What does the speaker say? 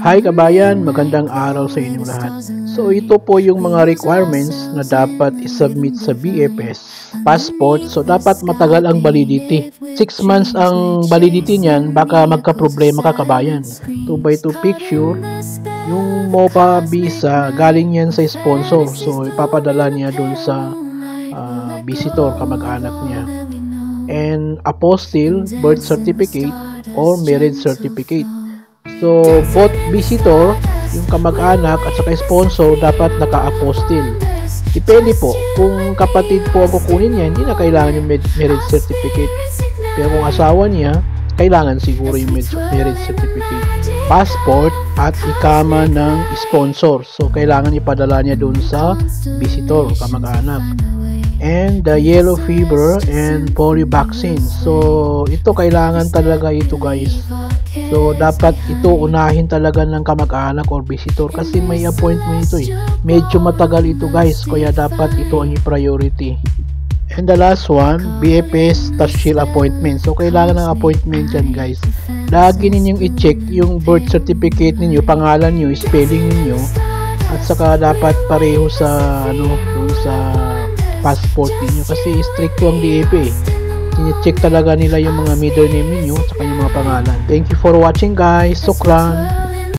Hi kabayan, magandang araw sa inyong lahat. So ito po yung mga requirements na dapat isubmit sa BFS passport. So dapat matagal ang validity. 6 months ang validity niyan, baka magka-problema ka kabayan. 2x2 picture, yung MOPA visa galing yan sa sponsor. So ipapadala niya dun sa visitor, kamag-anak niya. And apostille, birth certificate or marriage certificate. So, both visitor, yung kamag-anak at saka sponsor, dapat naka-apostille. Depende po, kung kapatid po ang kukunin niya, hindi na kailangan yung marriage certificate. Pero kung asawa niya, kailangan siguro yung marriage certificate. Passport at ikama ng sponsor. So, kailangan ipadala niya dun sa visitor, kamag-anak. And the yellow fever and polio vaccine. So, ito kailangan talaga ito guys. So, dapat ito unahin talaga ng kamag-anak or visitor kasi may appointment ito eh. Medyo matagal ito guys, kaya dapat ito ang i-priority. And the last one, BFS Tashil appointment. So, kailangan ng appointment yan guys. Lagi ninyong i-check yung birth certificate ninyo, pangalan nyo, spelling ninyo, at saka dapat pareho sa sa passport niyo kasi strict ang DFA. Tine-check talaga nila yung mga middle name niyo at saka yung mga pangalan. Thank you for watching guys. Sukran.